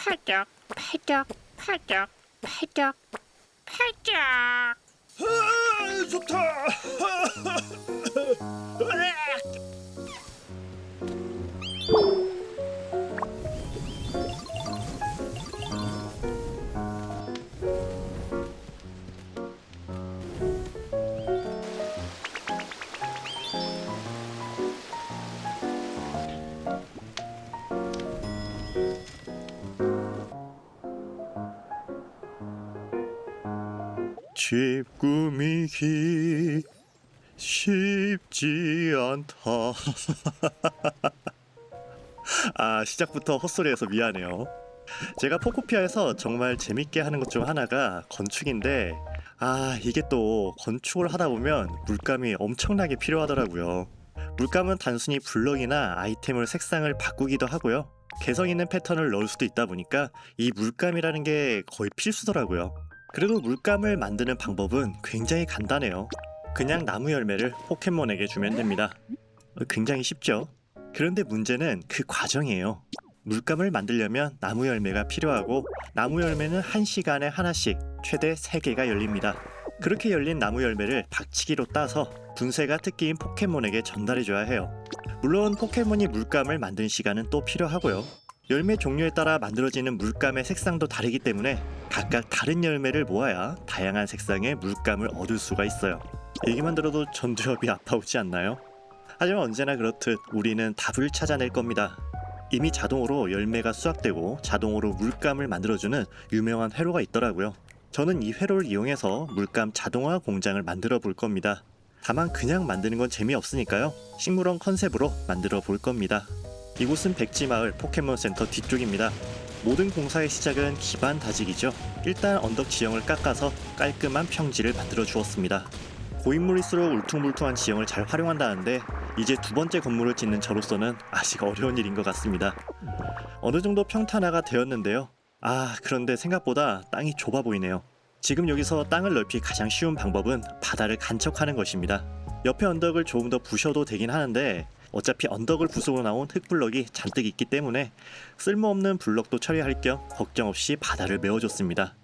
파닥 파닥 파닥 파닥 파닥. 아, 좋다. 집 꾸미기 쉽지 않다. 시작부터 헛소리해서 미안해요. 제가 포코피아에서 정말 재밌게 하는 것 중 하나가 건축인데, 이게 또 건축을 하다 보면 물감이 엄청나게 필요하더라고요. 물감은 단순히 블럭이나 아이템을 색상을 바꾸기도 하고요. 개성 있는 패턴을 넣을 수도 있다 보니까 이 물감이라는 게 거의 필수더라고요. 그래도 물감을 만드는 방법은 굉장히 간단해요. 그냥 나무 열매를 포켓몬에게 주면 됩니다. 굉장히 쉽죠? 그런데 문제는 그 과정이에요. 물감을 만들려면 나무 열매가 필요하고, 나무 열매는 1시간에 하나씩 최대 3개가 열립니다. 그렇게 열린 나무 열매를 박치기로 따서 분쇄가 특기인 포켓몬에게 전달해줘야 해요. 물론 포켓몬이 물감을 만든 시간은 또 필요하고요. 열매 종류에 따라 만들어지는 물감의 색상도 다르기 때문에 각각 다른 열매를 모아야 다양한 색상의 물감을 얻을 수가 있어요. 얘기만 들어도 전두엽이 아파오지 않나요? 하지만 언제나 그렇듯 우리는 답을 찾아낼 겁니다. 이미 자동으로 열매가 수확되고 자동으로 물감을 만들어주는 유명한 회로가 있더라고요. 저는 이 회로를 이용해서 물감 자동화 공장을 만들어 볼 겁니다. 다만 그냥 만드는 건 재미없으니까요. 식물원 컨셉으로 만들어 볼 겁니다. 이곳은 백지마을 포켓몬센터 뒤쪽입니다. 모든 공사의 시작은 기반 다지기죠. 일단 언덕 지형을 깎아서 깔끔한 평지를 만들어 주었습니다. 고인물일수록 울퉁불퉁한 지형을 잘 활용한다는데, 이제 두 번째 건물을 짓는 저로서는 아직 어려운 일인 것 같습니다. 어느 정도 평탄화가 되었는데요. 그런데 생각보다 땅이 좁아 보이네요. 지금 여기서 땅을 넓히 가장 쉬운 방법은 바다를 간척하는 것입니다. 옆에 언덕을 조금 더 부셔도 되긴 하는데, 어차피 언덕을 부수고 나온 흙블럭이 잔뜩 있기 때문에 쓸모없는 블럭도 처리할 겸 걱정 없이 바다를 메워줬습니다.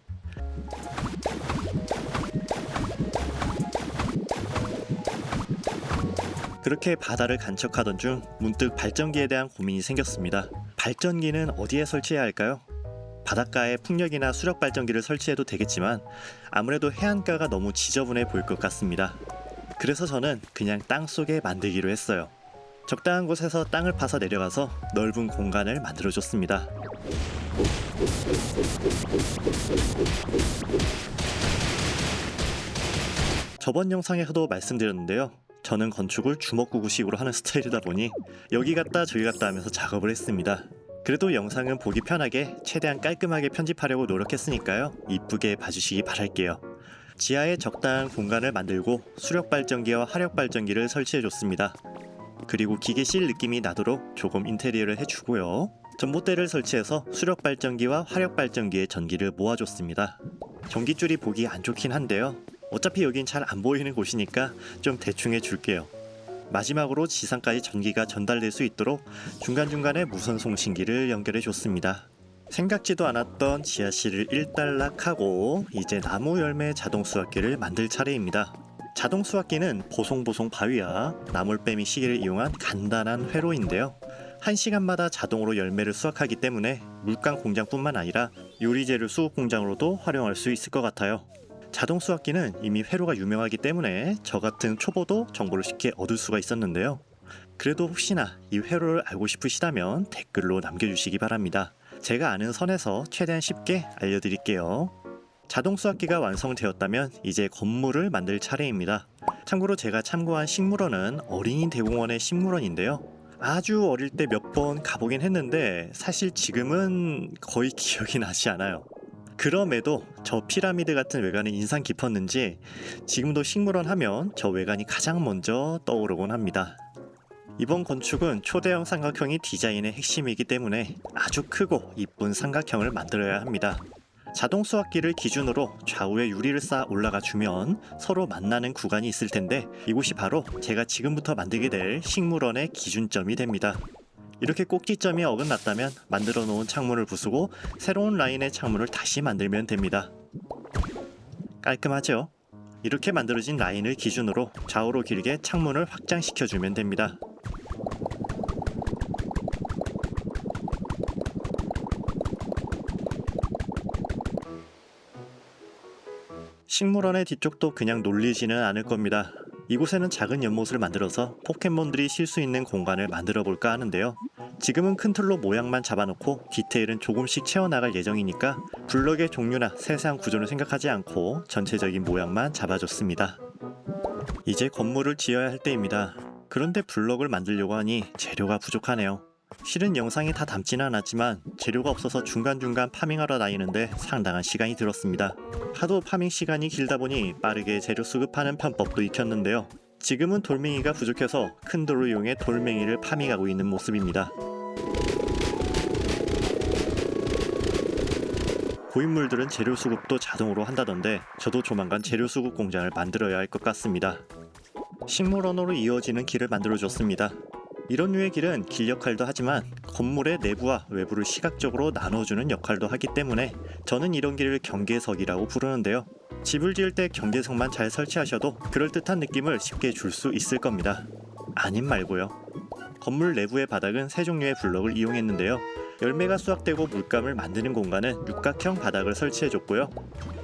그렇게 바다를 간척하던 중 문득 발전기에 대한 고민이 생겼습니다. 발전기는 어디에 설치해야 할까요? 바닷가에 풍력이나 수력 발전기를 설치해도 되겠지만 아무래도 해안가가 너무 지저분해 보일 것 같습니다. 그래서 저는 그냥 땅속에 만들기로 했어요. 적당한 곳에서 땅을 파서 내려가서 넓은 공간을 만들어줬습니다. 저번 영상에서도 말씀드렸는데요. 저는 건축을 주먹구구식으로 하는 스타일이다 보니 여기 갔다 저기 갔다 하면서 작업을 했습니다. 그래도 영상은 보기 편하게 최대한 깔끔하게 편집하려고 노력했으니까요. 이쁘게 봐주시기 바랄게요. 지하에 적당한 공간을 만들고 수력발전기와 화력발전기를 설치해줬습니다. 그리고 기계실 느낌이 나도록 조금 인테리어를 해주고요. 전봇대를 설치해서 수력발전기와 화력발전기의 전기를 모아줬습니다. 전기줄이 보기 안 좋긴 한데요. 어차피 여긴 잘 안 보이는 곳이니까 좀 대충 해줄게요. 마지막으로 지상까지 전기가 전달될 수 있도록 중간중간에 무선 송신기를 연결해줬습니다. 생각지도 않았던 지하실을 일단락하고 이제 나무 열매 자동 수확기를 만들 차례입니다. 자동 수확기는 보송보송 바위와 나물빼미 시계를 이용한 간단한 회로인데요. 1시간마다 자동으로 열매를 수확하기 때문에 물감 공장뿐만 아니라 요리재료 수급 공장으로도 활용할 수 있을 것 같아요. 자동 수확기는 이미 회로가 유명하기 때문에 저 같은 초보도 정보를 쉽게 얻을 수가 있었는데요. 그래도 혹시나 이 회로를 알고 싶으시다면 댓글로 남겨주시기 바랍니다. 제가 아는 선에서 최대한 쉽게 알려드릴게요. 자동 수확기가 완성되었다면 이제 건물을 만들 차례입니다. 참고로 제가 참고한 식물원은 어린이 대공원의 식물원인데요. 아주 어릴 때 몇 번 가보긴 했는데 사실 지금은 거의 기억이 나지 않아요. 그럼에도 저 피라미드 같은 외관이 인상 깊었는지 지금도 식물원 하면 저 외관이 가장 먼저 떠오르곤 합니다. 이번 건축은 초대형 삼각형이 디자인의 핵심이기 때문에 아주 크고 이쁜 삼각형을 만들어야 합니다. 자동 수확기를 기준으로 좌우에 유리를 쌓아 올라가 주면 서로 만나는 구간이 있을 텐데, 이곳이 바로 제가 지금부터 만들게 될 식물원의 기준점이 됩니다. 이렇게 꼭지점이 어긋났다면 만들어 놓은 창문을 부수고 새로운 라인의 창문을 다시 만들면 됩니다. 깔끔하죠? 이렇게 만들어진 라인을 기준으로 좌우로 길게 창문을 확장시켜주면 됩니다. 식물원의 뒤쪽도 그냥 놀리지는 않을 겁니다. 이곳에는 작은 연못을 만들어서 포켓몬들이 쉴 수 있는 공간을 만들어 볼까 하는데요. 지금은 큰 틀로 모양만 잡아놓고 디테일은 조금씩 채워나갈 예정이니까 블럭의 종류나 세세한 구조를 생각하지 않고 전체적인 모양만 잡아줬습니다. 이제 건물을 지어야 할 때입니다. 그런데 블럭을 만들려고 하니 재료가 부족하네요. 실은 영상에 다 담지는 않았지만 재료가 없어서 중간중간 파밍하러 다니는데 상당한 시간이 들었습니다. 하도 파밍 시간이 길다 보니 빠르게 재료 수급하는 편법도 익혔는데요. 지금은 돌멩이가 부족해서 큰 돌을 이용해 돌멩이를 파밍하고 있는 모습입니다. 고인물들은 재료 수급도 자동으로 한다던데 저도 조만간 재료 수급 공장을 만들어야 할 것 같습니다. 식물원으로 이어지는 길을 만들어줬습니다. 이런 류의 길은 길 역할도 하지만 건물의 내부와 외부를 시각적으로 나눠주는 역할도 하기 때문에 저는 이런 길을 경계석이라고 부르는데요. 집을 지을 때 경계석만 잘 설치하셔도 그럴듯한 느낌을 쉽게 줄 수 있을 겁니다. 아님 말고요. 건물 내부의 바닥은 세 종류의 블럭을 이용했는데요. 열매가 수확되고 물감을 만드는 공간은 육각형 바닥을 설치해줬고요.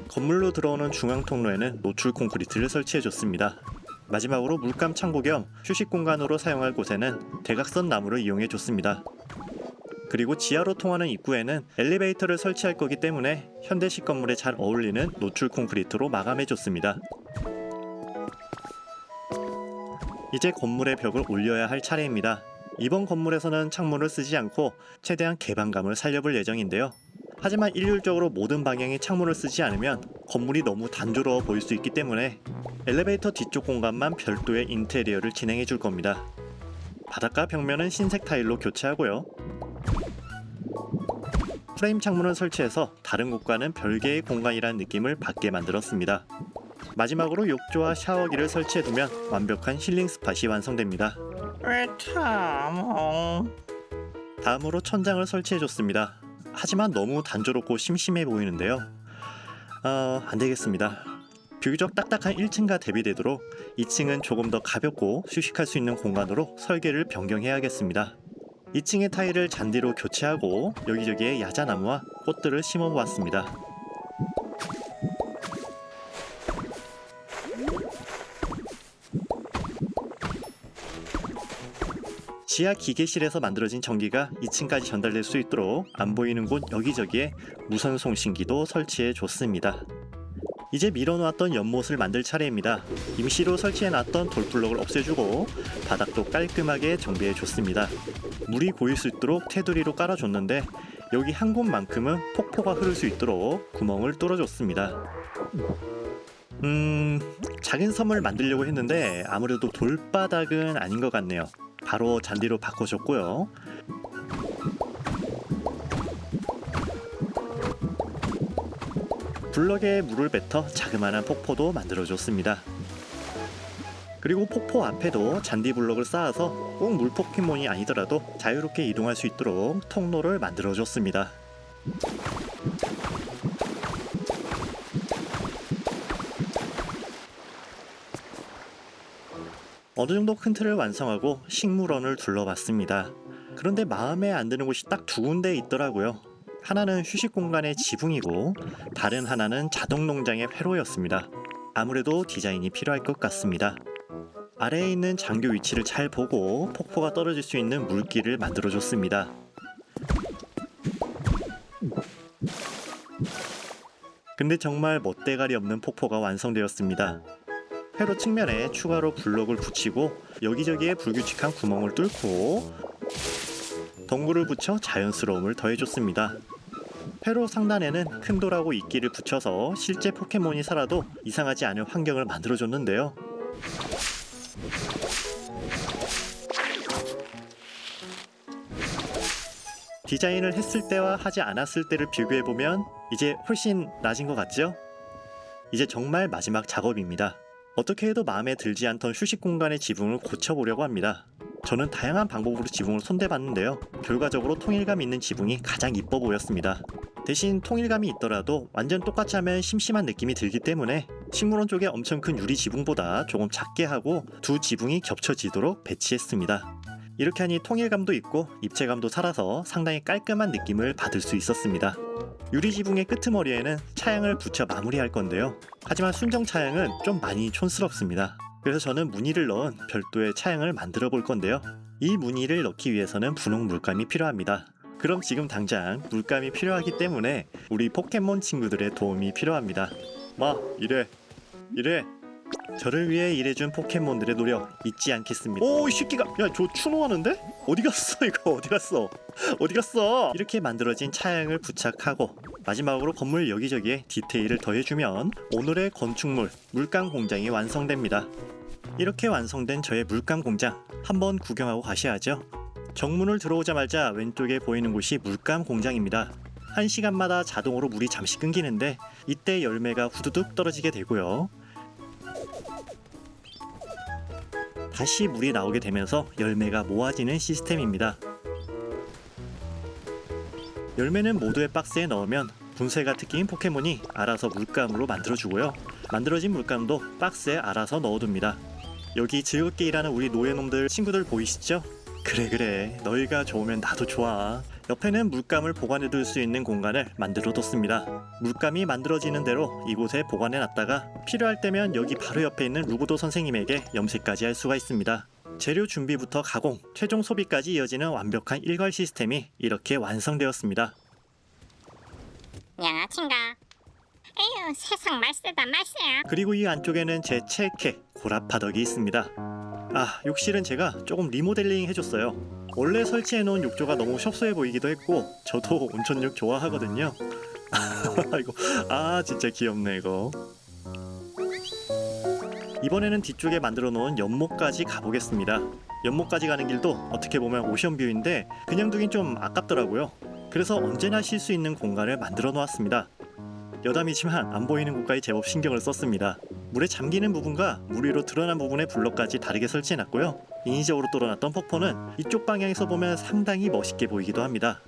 건물로 들어오는 중앙 통로에는 노출 콘크리트를 설치해줬습니다. 마지막으로 물감 창고 겸 휴식 공간으로 사용할 곳에는 대각선 나무를 이용해줬습니다. 그리고 지하로 통하는 입구에는 엘리베이터를 설치할 거기 때문에 현대식 건물에 잘 어울리는 노출 콘크리트로 마감해줬습니다. 이제 건물의 벽을 올려야 할 차례입니다. 이번 건물에서는 창문을 쓰지 않고 최대한 개방감을 살려볼 예정인데요. 하지만 일률적으로 모든 방향의 창문을 쓰지 않으면 건물이 너무 단조로워 보일 수 있기 때문에 엘리베이터 뒤쪽 공간만 별도의 인테리어를 진행해 줄 겁니다. 바닥과 벽면은 흰색 타일로 교체하고요. 프레임 창문을 설치해서 다른 곳과는 별개의 공간이라는 느낌을 받게 만들었습니다. 마지막으로 욕조와 샤워기를 설치해두면 완벽한 힐링 스팟이 완성됩니다. 다음으로 천장을 설치해줬습니다. 하지만 너무 단조롭고 심심해 보이는데요. 안되겠습니다. 비교적 딱딱한 1층과 대비되도록 2층은 조금 더 가볍고 휴식할 수 있는 공간으로 설계를 변경해야겠습니다. 2층의 타일을 잔디로 교체하고 여기저기에 야자나무와 꽃들을 심어보았습니다. 지하 기계실에서 만들어진 전기가 2층까지 전달될 수 있도록 안 보이는 곳 여기저기에 무선 송신기도 설치해 줬습니다. 이제 밀어놓았던 연못을 만들 차례입니다. 임시로 설치해놨던 돌블럭을 없애주고 바닥도 깔끔하게 정비해 줬습니다. 물이 고일 수 있도록 테두리로 깔아줬는데 여기 한 곳만큼은 폭포가 흐를 수 있도록 구멍을 뚫어줬습니다. 작은 섬을 만들려고 했는데 아무래도 돌바닥은 아닌 것 같네요. 바로 잔디로 바꿔줬고요. 블럭에 물을 뱉어 자그마한 폭포도 만들어줬습니다. 그리고 폭포 앞에도 잔디 블럭을 쌓아서 꼭 물 포켓몬이 아니더라도 자유롭게 이동할 수 있도록 통로를 만들어줬습니다. 어느 정도 큰 틀을 완성하고 식물원을 둘러봤습니다. 그런데 마음에 안 드는 곳이 딱 두 군데 있더라고요. 하나는 휴식 공간의 지붕이고 다른 하나는 자동 농장의 회로였습니다. 아무래도 디자인이 필요할 것 같습니다. 아래에 있는 장교 위치를 잘 보고 폭포가 떨어질 수 있는 물길을 만들어줬습니다. 근데 정말 멋대가리 없는 폭포가 완성되었습니다. 회로 측면에 추가로 블럭을 붙이고 여기저기에 불규칙한 구멍을 뚫고 덩굴을 붙여 자연스러움을 더해줬습니다. 회로 상단에는 큰 돌하고 이끼를 붙여서 실제 포켓몬이 살아도 이상하지 않은 환경을 만들어줬는데요. 디자인을 했을 때와 하지 않았을 때를 비교해보면 이제 훨씬 나아진 것 같죠? 이제 정말 마지막 작업입니다. 어떻게 해도 마음에 들지 않던 휴식 공간의 지붕을 고쳐보려고 합니다. 저는 다양한 방법으로 지붕을 손대봤는데요. 결과적으로 통일감 있는 지붕이 가장 이뻐 보였습니다. 대신 통일감이 있더라도 완전 똑같이 하면 심심한 느낌이 들기 때문에 식물원 쪽에 엄청 큰 유리 지붕보다 조금 작게 하고 두 지붕이 겹쳐지도록 배치했습니다. 이렇게 하니 통일감도 있고 입체감도 살아서 상당히 깔끔한 느낌을 받을 수 있었습니다. 유리 지붕의 끄트머리에는 차양을 붙여 마무리할 건데요. 하지만 순정 차양은 좀 많이 촌스럽습니다. 그래서 저는 무늬를 넣은 별도의 차양을 만들어 볼 건데요. 이 무늬를 넣기 위해서는 분홍 물감이 필요합니다. 그럼 지금 당장 물감이 필요하기 때문에 우리 포켓몬 친구들의 도움이 필요합니다. 이래 저를 위해 일해준 포켓몬들의 노력 잊지 않겠습니다. 오, 이 새끼가 야 저 추노하는데? 어디 갔어 이거 어디 갔어 이렇게 만들어진 차양을 부착하고 마지막으로 건물 여기저기에 디테일을 더해주면 오늘의 건축물 물감 공장이 완성됩니다. 이렇게 완성된 저의 물감 공장 한번 구경하고 가셔야죠. 정문을 들어오자마자 왼쪽에 보이는 곳이 물감 공장입니다. 1시간마다 자동으로 물이 잠시 끊기는데 이때 열매가 후두둑 떨어지게 되고요. 다시 물이 나오게 되면서 열매가 모아지는 시스템입니다. 열매는 모두의 박스에 넣으면 분쇄가 특기인 포켓몬이 알아서 물감으로 만들어주고요. 만들어진 물감도 박스에 알아서 넣어둡니다. 여기 즐겁게 일하는 우리 노예놈들 친구들 보이시죠? 그래 너희가 좋으면 나도 좋아. 옆에는 물감을 보관해둘 수 있는 공간을 만들어뒀습니다. 물감이 만들어지는 대로 이곳에 보관해놨다가 필요할 때면 여기 바로 옆에 있는 루고도 선생님에게 염색까지 할 수가 있습니다. 재료 준비부터 가공, 최종 소비까지 이어지는 완벽한 일괄 시스템이 이렇게 완성되었습니다. 양아친가? 에휴, 세상 말세다 말세야. 그리고 이 안쪽에는 제 체액해 고라파덕이 있습니다. 욕실은 제가 조금 리모델링 해줬어요. 원래 설치해놓은 욕조가 너무 협소해 보이기도 했고 저도 온천욕 좋아하거든요. 이거 진짜 귀엽네 이거. 이번에는 뒤쪽에 만들어 놓은 연못까지 가보겠습니다. 연못까지 가는 길도 어떻게 보면 오션뷰인데 그냥 두긴 좀 아깝더라고요. 그래서 언제나 쉴 수 있는 공간을 만들어 놓았습니다. 여담이지만 안 보이는 곳까지 제법 신경을 썼습니다. 물에 잠기는 부분과 물 위로 드러난 부분의 블럭까지 다르게 설치해놨고요. 인위적으로 뚫어놨던 폭포는 이쪽 방향에서 보면 상당히 멋있게 보이기도 합니다.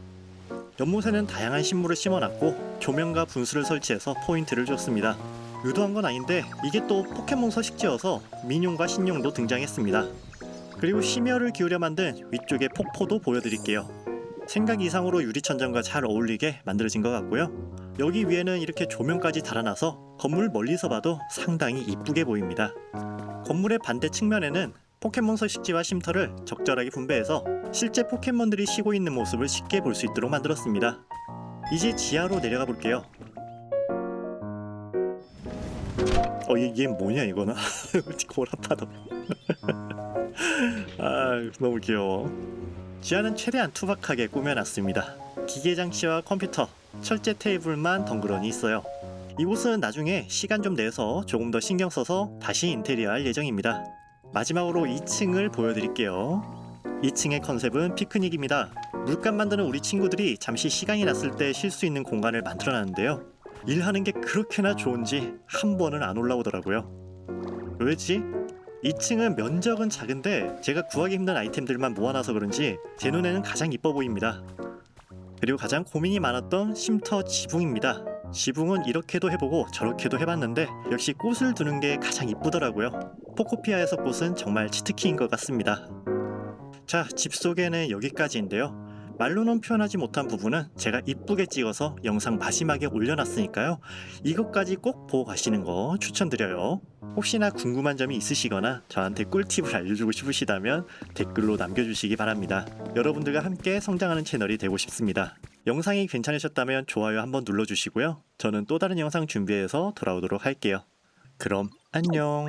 연못에는 다양한 식물을 심어놨고 조명과 분수를 설치해서 포인트를 줬습니다. 의도한 건 아닌데 이게 또 포켓몬 서식지여서 민용과 신용도 등장했습니다. 그리고 심혈을 기울여 만든 위쪽의 폭포도 보여드릴게요. 생각 이상으로 유리천장과 잘 어울리게 만들어진 것 같고요. 여기 위에는 이렇게 조명까지 달아놔서 건물 멀리서 봐도 상당히 이쁘게 보입니다. 건물의 반대 측면에는 포켓몬 서식지와 쉼터를 적절하게 분배해서 실제 포켓몬들이 쉬고 있는 모습을 쉽게 볼 수 있도록 만들었습니다. 이제 지하로 내려가 볼게요. 얘 뭐냐 이거는. 고라파덕. 너무 귀여워. 지하는 최대한 투박하게 꾸며놨습니다. 기계 장치와 컴퓨터, 철제 테이블만 덩그러니 있어요. 이곳은 나중에 시간 좀 내서 조금 더 신경 써서 다시 인테리어 할 예정입니다. 마지막으로 2층을 보여드릴게요. 2층의 컨셉은 피크닉입니다. 물감 만드는 우리 친구들이 잠시 시간이 났을 때 쉴 수 있는 공간을 만들어놨는데요. 일하는 게 그렇게나 좋은지 한 번은 안 올라오더라고요. 왜지? 2층은 면적은 작은데 제가 구하기 힘든 아이템들만 모아놔서 그런지 제 눈에는 가장 이뻐 보입니다. 그리고 가장 고민이 많았던 쉼터 지붕입니다. 지붕은 이렇게도 해보고 저렇게도 해봤는데 역시 꽃을 두는 게 가장 이쁘더라고요. 포코피아에서 꽃은 정말 치트키인 것 같습니다. 자, 집 소개는 여기까지인데요. 말로는 표현하지 못한 부분은 제가 이쁘게 찍어서 영상 마지막에 올려놨으니까요. 이것까지 꼭 보고 가시는 거 추천드려요. 혹시나 궁금한 점이 있으시거나 저한테 꿀팁을 알려주고 싶으시다면 댓글로 남겨주시기 바랍니다. 여러분들과 함께 성장하는 채널이 되고 싶습니다. 영상이 괜찮으셨다면 좋아요 한번 눌러주시고요. 저는 또 다른 영상 준비해서 돌아오도록 할게요. 그럼 안녕.